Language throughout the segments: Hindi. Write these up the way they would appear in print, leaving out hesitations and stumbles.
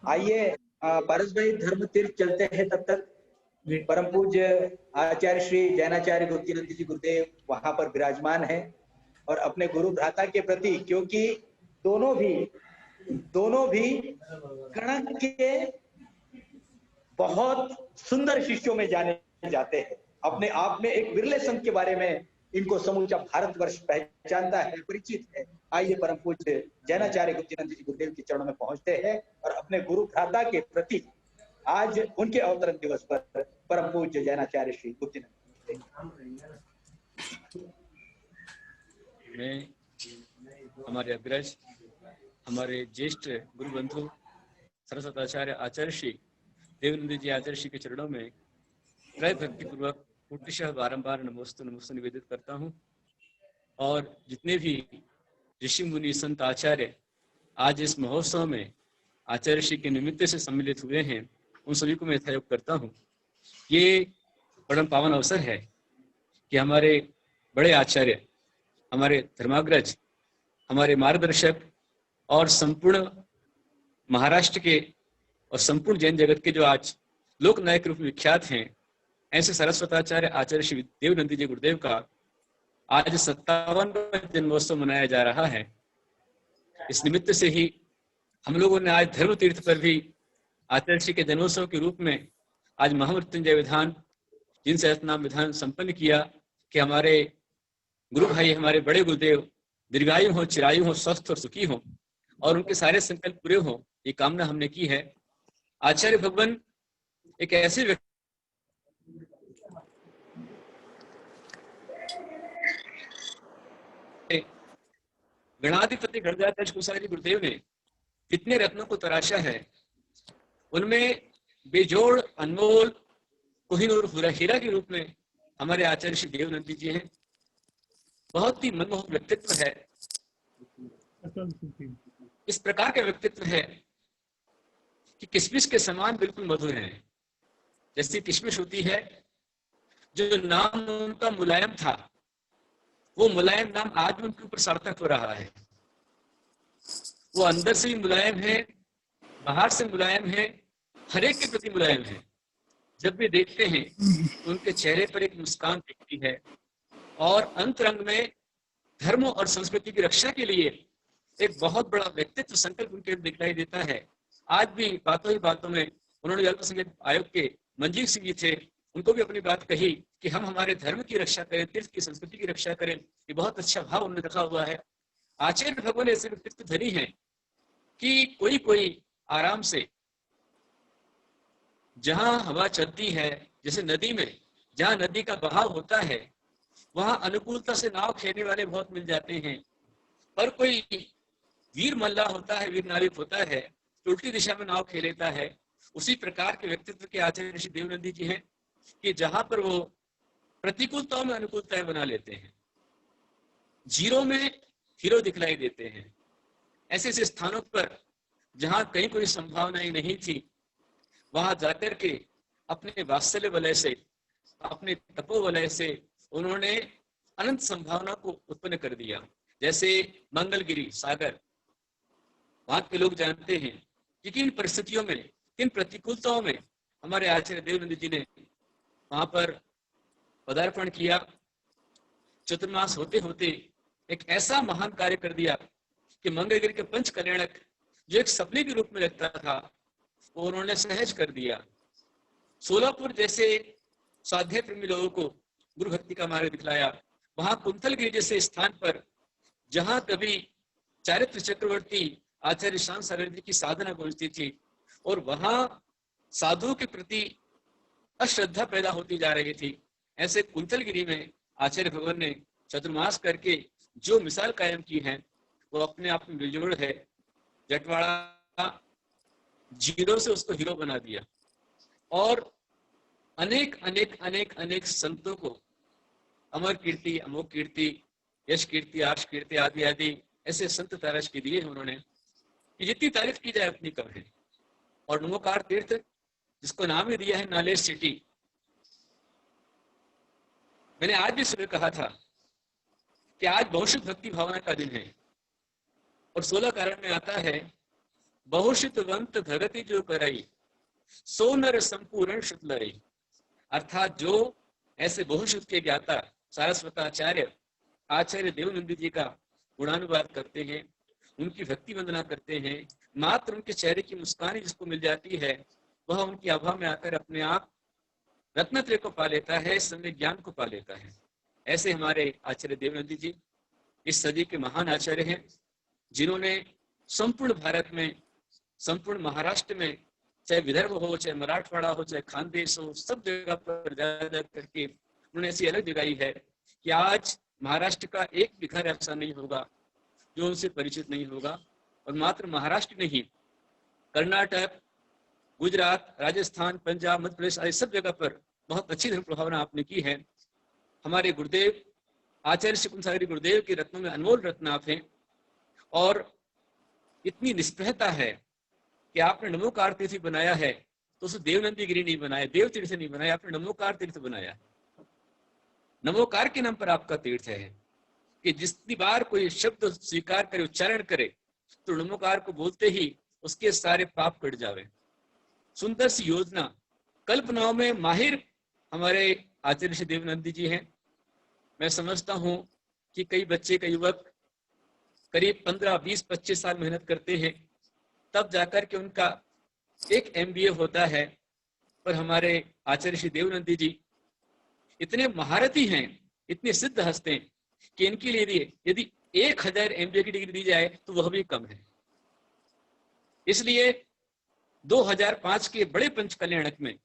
आइए पारस भाई धर्म तीर्थ चलते हैं तब तक। परम पूज्य आचार्य श्री जैनाचार्य गुप्तिनंद जी गुरुदेव वहां पर विराजमान है और अपने गुरु भ्राता के प्रति, क्योंकि दोनों भी गणक के बहुत सुंदर शिष्यों में जाने जाते हैं। अपने आप में एक विरले संत के बारे में इनको समूचा भारतवर्ष पहचानता है, परिचित है। आइए परम पूज्य जैनाचार्य गुप्तिनंद जी गुरुदेव के चरणों में पहुंचते हैं और अपने गुरु भ्राता के प्रति आज उनके अवतरण दिवस पर परम पूज्य जैनाचार्य श्री गुप्तिनंद। मैं हमारे अग्रज, हमारे ज्येष्ठ गुरु बंधु सरस्वताचार्य आचार्य श्री देवनंद जी आचार्य श्री के चरणों में त्रय भक्ति पूर्वक पुटिशः बारंबार नमोस्तु निवेदित करता हूँ। और जितने भी ऋषि मुनि संत आचार्य आज इस महोत्सव में आचार्य श्री के निमित्त से सम्मिलित हुए हैं, उन सभी को मैं यथायोग करता हूँ। ये परम पावन अवसर है कि हमारे बड़े आचार्य, हमारे धर्माग्रज, हमारे मार्गदर्शक और संपूर्ण महाराष्ट्र के और संपूर्ण जैन जगत के जो आज लोकनायक रूप में विख्यात हैं, ऐसे सरस्वताचार्य आचार्य श्री देवनंद जी गुरुदेव का आज 57वां जन्मोत्सव मनाया जा रहा है। इस निमित्त से ही हम लोगों ने आज धर्म तीर्थ पर भी आचार्य श्री के जन्मोत्सव के रूप में आज महामृत्युंजय विधान, जिनसे सतनाम विधान संपन्न किया कि हमारे गुरु भाई, हमारे बड़े गुरुदेव दीर्घायु हो, चिरायु हो, स्वस्थ और सुखी हो और उनके सारे संकल्प पूरे हो, ये कामना हमने की है। आचार्य भगवान एक ऐसे व्यक्ति गणाधिपति गणराज कुसारी गुरुदेव ने कितने रत्नों को तराशा है, उनमें बेजोड़ अनमोल कोहिनूर हीरा के रूप में हमारे आचार्य श्री देवनंद जी हैं। बहुत ही मनमोहक व्यक्तित्व है। इस प्रकार का व्यक्तित्व है कि किशमिश के समान बिल्कुल मधुर है। जैसी किशमिश होती है, जो नाम उनका मुलायम था, वो मुलायम नाम आज भी उनके ऊपर सार्थक हो रहा है। वो अंदर से भी मुलायम है, बाहर से मुलायम है, हर एक के प्रति मुलायम है। जब भी देखते हैं तो उनके चेहरे पर एक मुस्कान दिखती है और अंतरंग में धर्म और संस्कृति की रक्षा के लिए एक बहुत बड़ा व्यक्तित्व संकल्प उनके दिखाई देता है। आज भी बातों ही बातों में उन्होंने अल्पसंख्यक आयोग के मंजीर सिंह जी थे, उनको भी अपनी बात कही कि हम हमारे धर्म की रक्षा करें, तीर्थ की संस्कृति की रक्षा करें। ये बहुत अच्छा भाव उन्होंने रखा हुआ है। आचार्य भगवान ऐसे व्यक्तित्व धनी है कि कोई आराम से जहां हवा चलती है, जैसे नदी में जहां नदी का बहाव होता है, वहां अनुकूलता से नाव खेलने वाले बहुत मिल जाते हैं। पर कोई वीर मल्ला होता है, वीर नाविक होता है, तो उल्टी दिशा में नाव खेल लेता है। उसी प्रकार के व्यक्तित्व के आचार्य श्री देवनंद जी हैं कि जहां पर वो प्रतिकूलताओं में अनुकूलताएं बना लेते हैं, जीरो में हीरो दिखलाई देते हैं। ऐसे ऐसे स्थानों पर जहां कहीं कोई संभावनाएं नहीं थी, वहां जाकर के अपने वात्सल्य वलय से, अपने तपोवलय से उन्होंने अनंत संभावना को उत्पन्न कर दिया। जैसे मंगलगिरी सागर, वहां के लोग जानते हैं कि किन परिस्थितियों में, किन प्रतिकूलताओं में हमारे आचार्य देवनंद जी ने वहां पर पदार्पण किया। चतुर्मास होते होते एक ऐसा महान कार्य कर दिया कि मंगलगिरी के पंच कल्याणक जो एक सपने के रूप में लगता था, वो उन्होंने सहज कर दिया। सोलापुर जैसे स्वाध्याय प्रेमी लोगों को गुरु भक्ति का मार्ग दिखलाया। वहां कुंतलगिरी जैसे स्थान पर जहां कभी चारित्र चक्रवर्ती आचार्य शांत सागर जी की साधना गूंजती थी और वहां साधुओं के प्रति अश्रद्धा पैदा होती जा रही थी, ऐसे कुंतलगिरी में आचार्य भगवान ने चतुर्मास करके जो मिसाल कायम की है, वो अपने आप में बेजोड़ है। जटवाड़ा जीरो से उसको हीरो बना दिया और अनेक अनेक अनेक अनेक संतों को अमर कीर्ति, अमोघ कीर्ति, यश कीर्ति, आश कीर्ति आदि आदि ऐसे संत तारश के दिए उन्होंने, जितनी तारीफ की जाए उतनी कम है। और नमोकार तीर्थ, जिसको नाम ही दिया है नॉलेज सिटी, मैंने आज भी सुबह कहा था कि आज बहुशुद्ध भक्ति भावना का दिन है और 16 कारण में आता है बहुशितवंत धरती जो करई, सो नर संपूर्ण शुक्लई। अर्थात जो ऐसे बहुश्रुत के ज्ञाता सारस्वताचार्य आचार्य देवनंदी जी का गुणानुवाद करते हैं, उनकी भक्ति वंदना करते हैं, मात्र उनके चेहरे की मुस्कान जिसको मिल जाती है, वह उनकी आभा में आकर अपने आप रत्नत्रय को पा लेता है, समय ज्ञान को पा लेता है। ऐसे हमारे आचार्य देवनंदी जी इस सदी के महान आचार्य हैं, जिन्होंने संपूर्ण भारत में, संपूर्ण महाराष्ट्र में, चाहे विदर्भ हो, चाहे मराठवाड़ा हो, चाहे खानदेश हो, सब जगह पर जा करके उन्होंने ऐसी अलग जगाई है कि आज महाराष्ट्र का एक भी घर ऐसा नहीं होगा जो उनसे परिचित नहीं होगा। और मात्र महाराष्ट्र नहीं, कर्नाटक, गुजरात, राजस्थान, पंजाब, मध्य प्रदेश आदि सब जगह पर बहुत अच्छी धर्म प्रभावना आपने की है। हमारे गुरुदेव आचार्य श्री कुंसागरी गुरुदेव के रत्नों में अनमोल रत्न आप हैं, और इतनी निष्प्रहता है कि आपने नमोकार तीर्थ बनाया है, तो उसे देवनंदी गिरी नहीं बनाया, देव तीर्थ नहीं बनाया, आपने नमोकार तीर्थ बनाया। नमोकार के नाम पर आपका तीर्थ है कि जितनी बार कोई शब्द स्वीकार करे, उच्चारण करे, तो नमोकार को बोलते ही उसके सारे पाप कट जावे। सुंदर सी योजना, कल्पनाओं में माहिर हमारे आचार्य श्री देवनंदी जी हैं। मैं समझता हूं कि कई बच्चे, कई युवक करीब 15, 20, 25 साल मेहनत करते हैं, तब जाकर के उनका एक MBA होता है। पर हमारे आचार्य श्री देवनंदी जी इतने महारथी हैं, इतने सिद्ध हस्ते हैं कि इनके लिए यदि 1000 MBA की डिग्री दी जाए तो वह भी कम है। इसलिए 2005 के बड़े पंच कल्याणक में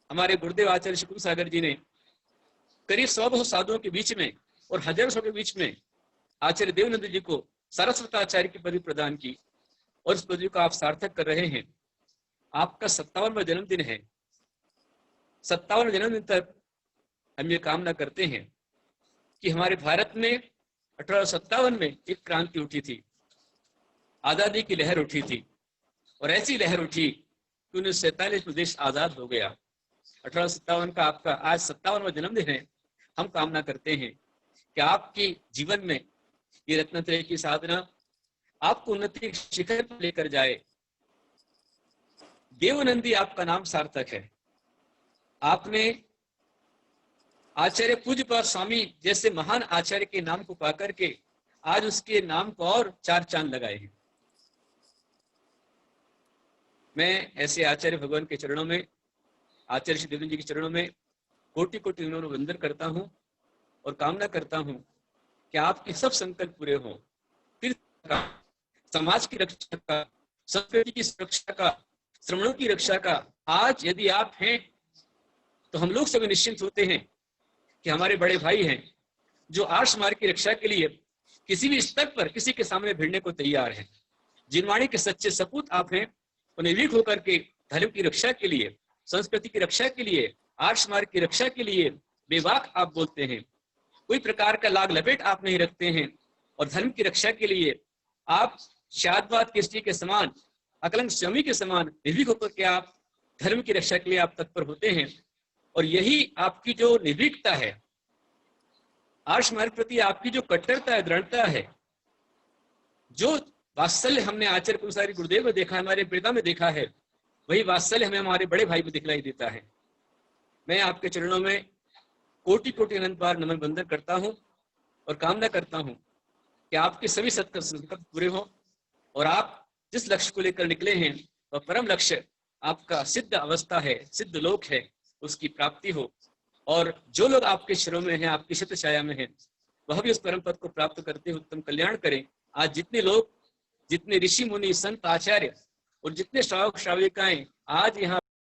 हमारे गुरुदेव आचार्य श्री कुंसागर जी ने करीब 100 साधुओं के बीच में और हजारों सौ के बीच में आचार्य देवनंद जी को सारस्वताचार्य की पदवी प्रदान की, और इस पदवी को आप सार्थक कर रहे हैं। आपका 57वां जन्मदिन है। 57वें जन्मदिन तक हम ये कामना करते हैं कि हमारे भारत में 1857 में एक क्रांति उठी थी, आजादी की लहर उठी थी, और ऐसी लहर उठी कि 1947 में देश आजाद हो गया। 1857 का आपका आज 57वां जन्मदिन है। हम कामना करते हैं कि आपके जीवन में ये रत्नत्रय की साधना आपको उन्नति के शिखर पर लेकर जाए। देवनंदी आपका नाम सार्थक है। आपने आचार्य पूज्यपाद स्वामी जैसे महान आचार्य के नाम को पाकर के आज उसके नाम को और 4 चांद लगाए हैं। मैं ऐसे आचार्य भगवान के चरणों में, आचार्य श्री देवनंदी जी के चरणों में कोटि कोटि वंदन करता हूं और कामना करता हूं कि आपके सब संकल्प पूरे हों। तीर्थ का, समाज की रक्षा का, संस्कृति की सुरक्षा का, श्रमणों की रक्षा का, आज यदि आप हैं तो हम लोग सभी निश्चिंत होते हैं कि हमारे बड़े भाई हैं जो आर्ष मार्ग की रक्षा के लिए किसी भी स्तर पर किसी के सामने भिड़ने को तैयार हैं। जिनवाणी के सच्चे सपूत आप हैं, उन्हें वीक होकर के धर्म की रक्षा के लिए, संस्कृति की रक्षा के लिए, आर्ष मार्ग की रक्षा के लिए बेबाक आप बोलते हैं। कोई प्रकार का लाग लपेट आप नहीं रखते हैं, और धर्म की रक्षा के लिए आप शादवाद कृष्टि के समान, अकलंक स्वामी के समान निर्भीक होकर के आप धर्म की रक्षा के लिए आप तत्पर होते हैं। और यही आपकी जो निर्भीकता है, आर्ष मार्ग प्रति आपकी जो कट्टरता है, दृढ़ता है, जो वात्सल्य हमने आचार्य कुंसारी गुरुदेव में देखा, हमारे पिता में देखा है, वही वात्सल्य हमें हमारे बड़े भाई में दिखलाई देता है। मैं आपके चरणों में कोटि कोटि अनंत बार नमन वंदन करता हूं और कामना करता हूं कि आपके सभी संकल्प पूरे हों और आप जिस लक्ष्य को लेकर निकले हैं वह परम लक्ष्य आपका सिद्ध अवस्था है, सिद्ध लोक है, उसकी प्राप्ति हो। और जो लोग आपके शरणों में हैं, आपकी छत्र छाया में हैं, वह भी उस परम पद को प्राप्त करते हुए उत्तम कल्याण करें। आज जितने लोग, जितने ऋषि मुनि, संत, आचार्य और जितने श्रावक श्राविकाएं आज यहाँ